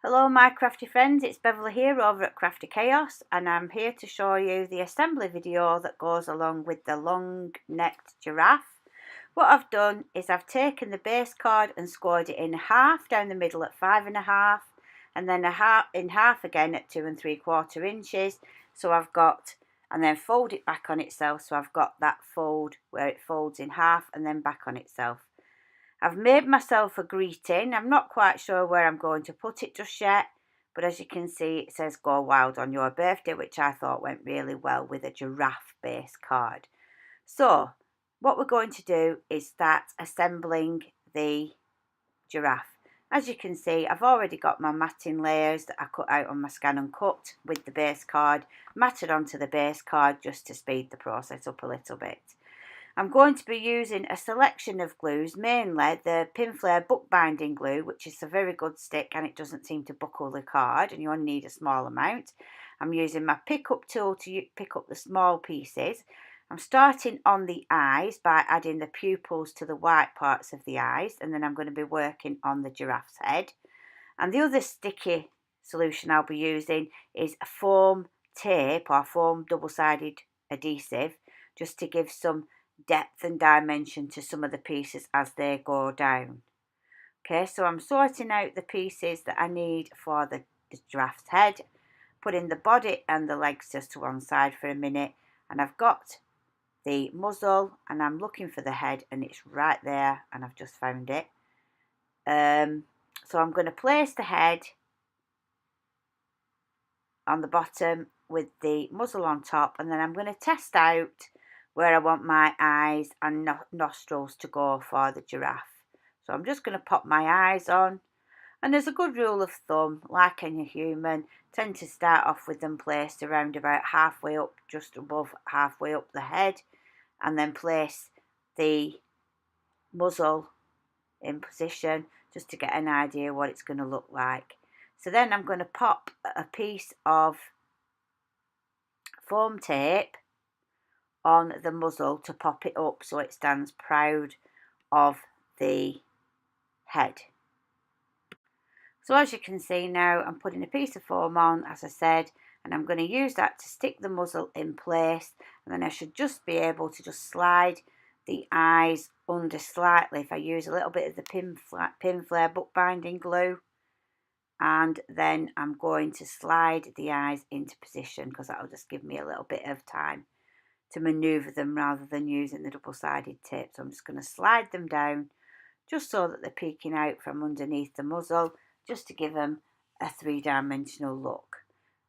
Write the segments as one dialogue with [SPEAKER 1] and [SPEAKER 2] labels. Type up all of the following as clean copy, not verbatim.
[SPEAKER 1] Hello my crafty friends, it's Beverly here over at Crafty Chaos, and I'm here to show you the assembly video that goes along with the long necked giraffe. What I've done is I've taken the base card and scored it in half down the middle at 5.5 and then in half again at 2 3/4 inches. So I've got, and then fold it back on itself, so I've got that fold where it folds in half and then back on itself. I've made myself a greeting. I'm not quite sure where I'm going to put it just yet, but as you can see it says "Go Wild on Your Birthday," which I thought went really well with a giraffe base card. So what we're going to do is start assembling the giraffe. As you can see, I've already got my matting layers that I cut out on my scan and cut with the base card, matted onto the base card just to speed the process up a little bit. I'm going to be using a selection of glues, mainly the Pinflair bookbinding glue, which is a very good stick and it doesn't seem to buckle the card, and you only need a small amount. I'm using my pickup tool to pick up the small pieces. I'm starting on the eyes by adding the pupils to the white parts of the eyes, and then I'm going to be working on the giraffe's head. And the other sticky solution I'll be using is a foam tape or foam double-sided adhesive, just to give some depth and dimension to some of the pieces as they go down. Okay, so I'm sorting out the pieces that I need for the giraffe's head, putting the body and the legs just to one side for a minute, and I've got the muzzle and I'm looking for the head and it's right there and I've just found it. So I'm going to place the head on the bottom with the muzzle on top, and then I'm going to test out where I want my eyes and nostrils to go for the giraffe. So I'm just going to pop my eyes on, and there's a good rule of thumb, like any human, tend to start off with them placed around about halfway up, just above halfway up the head, and then place the muzzle in position just to get an idea what it's going to look like. So then I'm going to pop a piece of foam tape on the muzzle to pop it up so it stands proud of the head. So as you can see now, I'm putting a piece of foam on, as I said, and I'm going to use that to stick the muzzle in place, and then I should just be able to just slide the eyes under slightly if I use a little bit of the Pinflair bookbinding glue, and then I'm going to slide the eyes into position because that will just give me a little bit of time to manoeuvre them rather than using the double-sided tape. So I'm just going to slide them down just so that they're peeking out from underneath the muzzle, just to give them a three-dimensional look.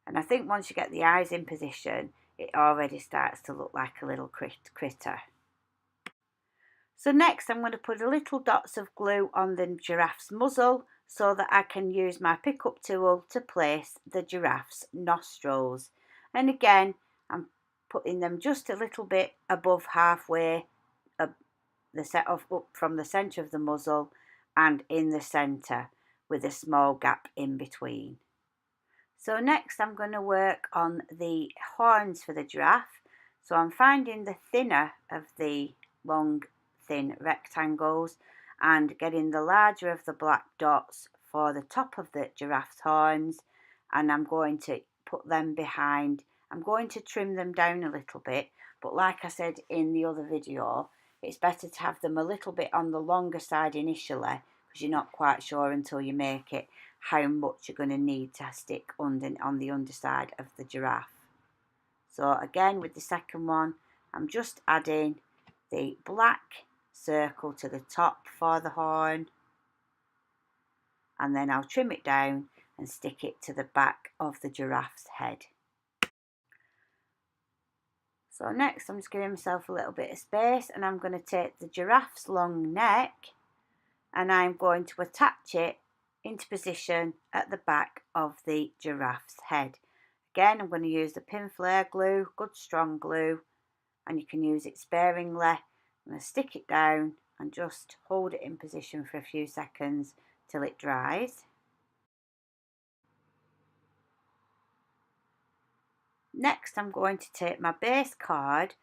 [SPEAKER 1] And I think once you get the eyes in position, it already starts to look like a little critter. So next I'm going to put a little dots of glue on the giraffe's muzzle so that I can use my pickup tool to place the giraffe's nostrils. And again, I'm putting them just a little bit above halfway up from the centre of the muzzle and in the centre with a small gap in between. So next I'm going to work on the horns for the giraffe. So I'm finding the thinner of the long thin rectangles and getting the larger of the black dots for the top of the giraffe's horns, and I'm going to put them behind. I'm going to trim them down a little bit, but like I said in the other video, it's better to have them a little bit on the longer side initially, because you're not quite sure until you make it how much you're going to need to stick on the underside of the giraffe. So again, with the second one, I'm just adding the black circle to the top for the horn, and then I'll trim it down and stick it to the back of the giraffe's head. So next I'm just giving myself a little bit of space, and I'm going to take the giraffe's long neck and I'm going to attach it into position at the back of the giraffe's head. Again, I'm going to use the Pinflair glue, good strong glue, and you can use it sparingly. I'm going to stick it down and just hold it in position for a few seconds till it dries. Next, I'm going to take my base card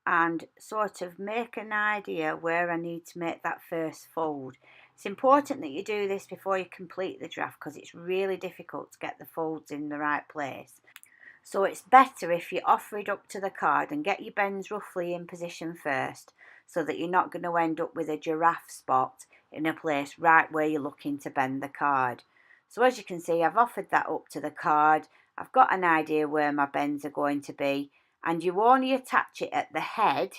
[SPEAKER 1] and sort of make an idea where I need to make that first fold. It's important that you do this before you complete the giraffe because it's really difficult to get the folds in the right place. So it's better if you offer it up to the card and get your bends roughly in position first, so that you're not going to end up with a giraffe spot in a place right where you're looking to bend the card. So as you can see, I've offered that up to the card. I've got an idea where my bends are going to be, and you only attach it at the head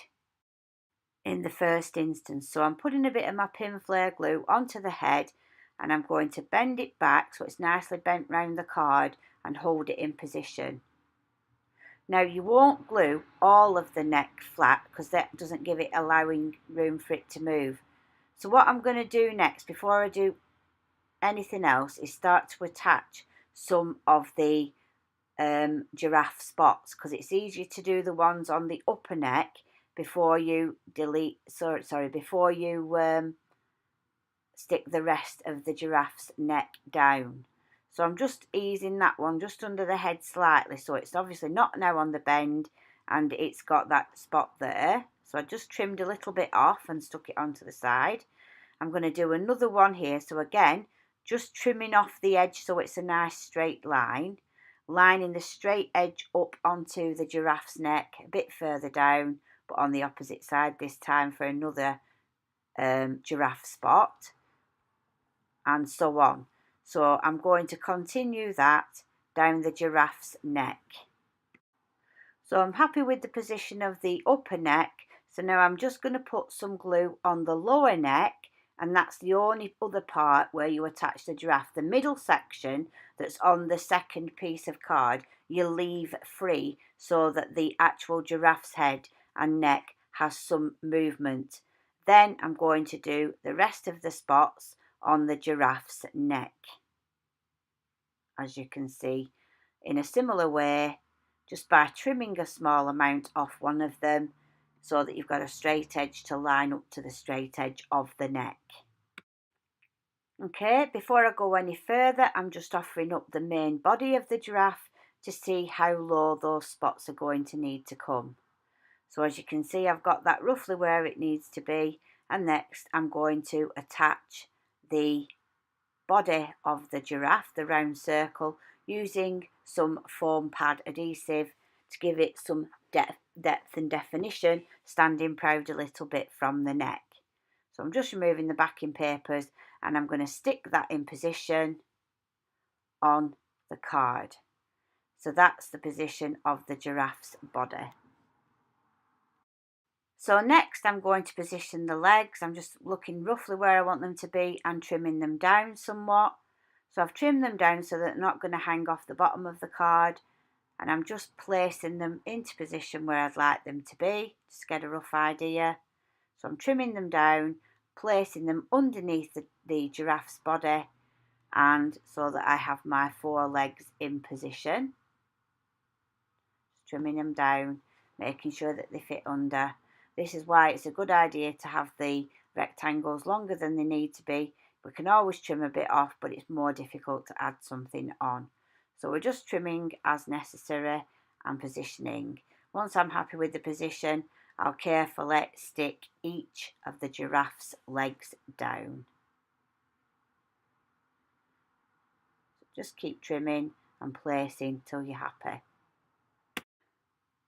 [SPEAKER 1] in the first instance. So I'm putting a bit of my pin flare glue onto the head, and I'm going to bend it back so it's nicely bent round the card and hold it in position. Now you won't glue all of the neck flat because that doesn't give it allowing room for it to move. So what I'm going to do next, before I do anything else, is start to attach some of the giraffe spots, because it's easier to do the ones on the upper neck before you before you stick the rest of the giraffe's neck down. So I'm just easing that one just under the head slightly, so it's obviously not now on the bend and it's got that spot there. So I just trimmed a little bit off and stuck it onto the side. I'm going to do another one here, so again just trimming off the edge so it's a nice straight line, lining the straight edge up onto the giraffe's neck a bit further down, but on the opposite side this time for another giraffe spot, and so on. So I'm going to continue that down the giraffe's neck. So I'm happy with the position of the upper neck. So now I'm just going to put some glue on the lower neck, and that's the only other part where you attach the giraffe. The middle section that's on the second piece of card you leave free so that the actual giraffe's head and neck has some movement. Then I'm going to do the rest of the spots on the giraffe's neck, as you can see, in a similar way, just by trimming a small amount off one of them so that you've got a straight edge to line up to the straight edge of the neck. Okay, before I go any further, I'm just offering up the main body of the giraffe to see how low those spots are going to need to come. So as you can see, I've got that roughly where it needs to be, and next I'm going to attach the body of the giraffe, the round circle, using some foam pad adhesive to give it some depth and definition, standing proud a little bit from the neck. So I'm just removing the backing papers and I'm going to stick that in position on the card. So that's the position of the giraffe's body. So next I'm going to position the legs. I'm just looking roughly where I want them to be and trimming them down somewhat. So I've trimmed them down so that they're not going to hang off the bottom of the card, and I'm just placing them into position where I'd like them to be, just get a rough idea. So I'm trimming them down, placing them underneath the giraffe's body, and so that I have my 4 legs in position. Just trimming them down, making sure that they fit under. This is why it's a good idea to have the rectangles longer than they need to be. We can always trim a bit off, but it's more difficult to add something on. So we're just trimming as necessary and positioning. Once I'm happy with the position, I'll carefully stick each of the giraffe's legs down. Just keep trimming and placing till you're happy.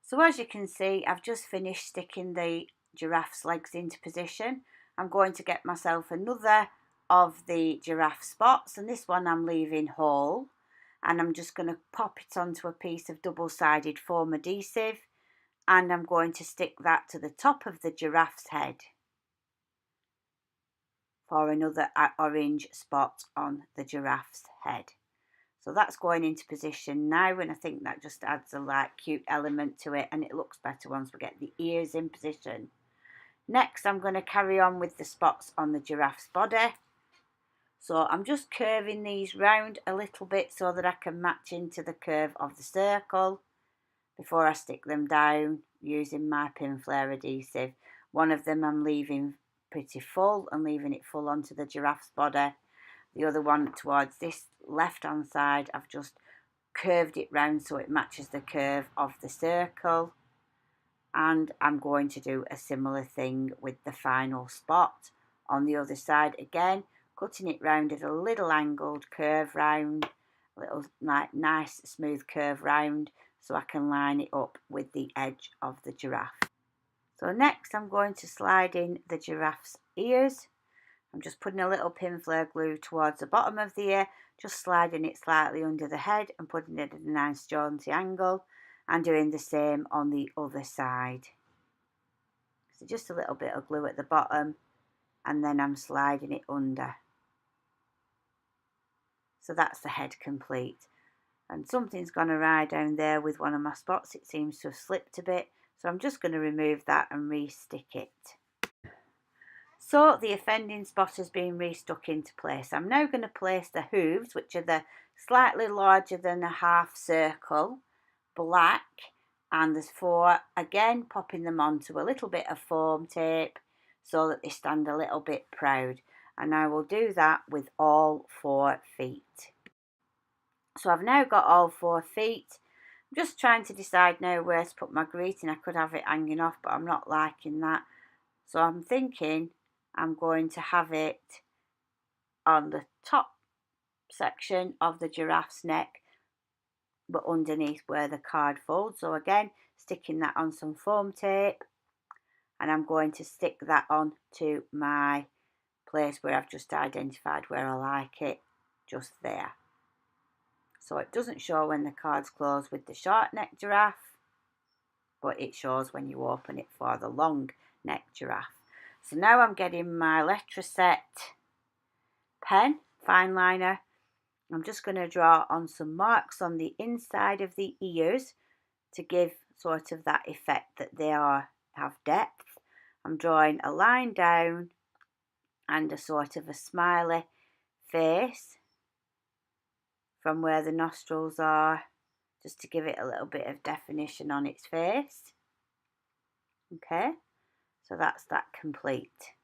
[SPEAKER 1] So as you can see, I've just finished sticking the giraffe's legs into position. I'm going to get myself another of the giraffe spots, and this one I'm leaving whole, and I'm just going to pop it onto a piece of double-sided foam adhesive, and I'm going to stick that to the top of the giraffe's head for another orange spot on the giraffe's head. So that's going into position now, and I think that just adds a cute element to it, and it looks better once we get the ears in position. Next, I'm going to carry on with the spots on the giraffe's body. So I'm just curving these round a little bit so that I can match into the curve of the circle before I stick them down using my pin flare adhesive. One of them I'm leaving pretty full and leaving it full onto the giraffe's body. The other one towards this left hand side, I've just curved it round so it matches the curve of the circle. And I'm going to do a similar thing with the final spot on the other side. Again, cutting it round at a little angled curve round, a little nice smooth curve round, so I can line it up with the edge of the giraffe. So next I'm going to slide in the giraffe's ears. I'm just putting a little pin flare glue towards the bottom of the ear, just sliding it slightly under the head and putting it at a nice jaunty angle, and doing the same on the other side. So just a little bit of glue at the bottom, and then I'm sliding it under. So that's the head complete. And something's gone awry down there with one of my spots. It seems to have slipped a bit, so I'm just going to remove that and re-stick it. So the offending spot has been restuck into place. I'm now going to place the hooves, which are the slightly larger than a half circle, black, and there's 4, again popping them onto a little bit of foam tape so that they stand a little bit proud. And I will do that with all 4 feet. So I've now got all 4 feet. I'm just trying to decide now where to put my greeting. I could have it hanging off, but I'm not liking that. So I'm thinking I'm going to have it on the top section of the giraffe's neck, but underneath where the card folds. So again, sticking that on some foam tape, and I'm going to stick that on to my place where I've just identified where I like it, just there. So it doesn't show when the card's closed with the short necked giraffe, but it shows when you open it for the long necked giraffe. So now I'm getting my letter set pen, fine liner. I'm just going to draw on some marks on the inside of the ears to give sort of that effect that they have depth. I'm drawing a line down and a sort of a smiley face from where the nostrils are, just to give it a little bit of definition on its face. Okay, so that's that complete.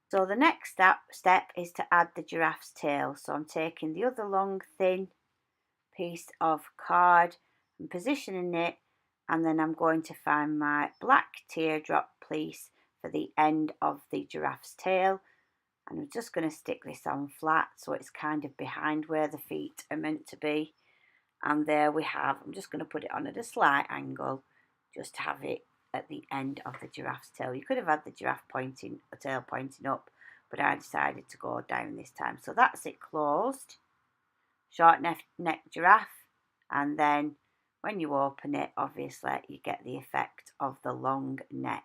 [SPEAKER 1] So the next step is to add the giraffe's tail. So I'm taking the other long thin piece of card and positioning it, and then I'm going to find my black teardrop piece for the end of the giraffe's tail, and I'm just going to stick this on flat so it's kind of behind where the feet are meant to be. And there we have, I'm just going to put it on at a slight angle just to have it at the end of the giraffe's tail. You could have had the tail pointing up, but I decided to go down this time. So that's it closed. Short necked giraffe, and then when you open it, obviously you get the effect of the long neck.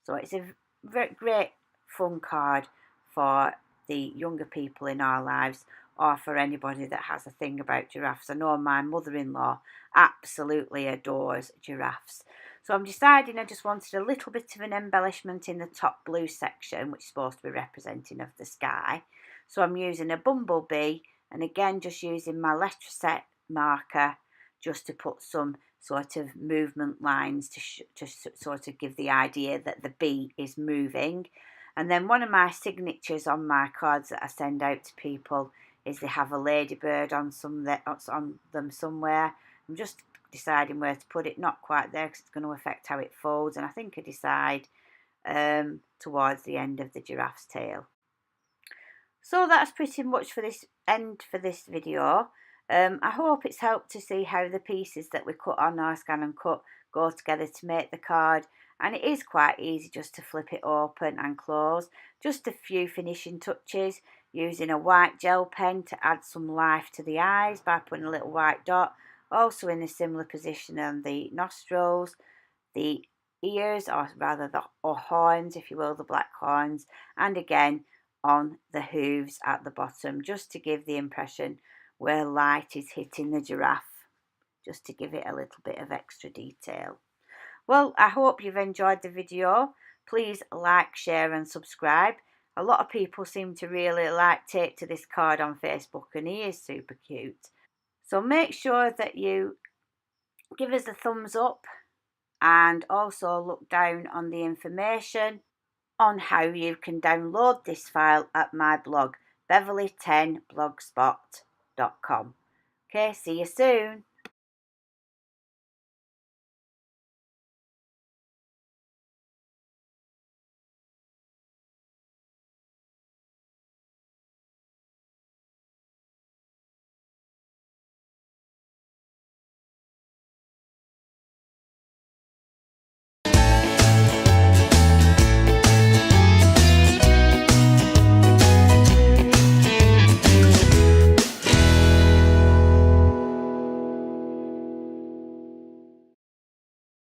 [SPEAKER 1] So it's a very great fun card for the younger people in our lives, or for anybody that has a thing about giraffes. I know my mother-in-law absolutely adores giraffes. So I'm deciding I just wanted a little bit of an embellishment in the top blue section, which is supposed to be representing of the sky. So I'm using a bumblebee, and again just using my letter set marker just to put some sort of movement lines to sort of give the idea that the bee is moving. And then one of my signatures on my cards that I send out to people is they have a ladybird on them somewhere. I'm just deciding where to put it, not quite there because it's going to affect how it folds, and I think I decide towards the end of the giraffe's tail. So that's pretty much for this video. I hope it's helped to see how the pieces that we cut on our scan and cut go together to make the card, and it is quite easy just to flip it open and close. Just a few finishing touches, using a white gel pen to add some life to the eyes by putting a little white dot, also in a similar position on the nostrils, the ears, or rather the horns, if you will, the black horns, and again on the hooves at the bottom, just to give the impression where light is hitting the giraffe, just to give it a little bit of extra detail. Well, I hope you've enjoyed the video. Please like, share and subscribe. A lot of people seem to really take to this card on Facebook, and he is super cute. So make sure that you give us a thumbs up, and also look down on the information on how you can download this file at my blog, beverly10blogspot.com. Okay, see you soon.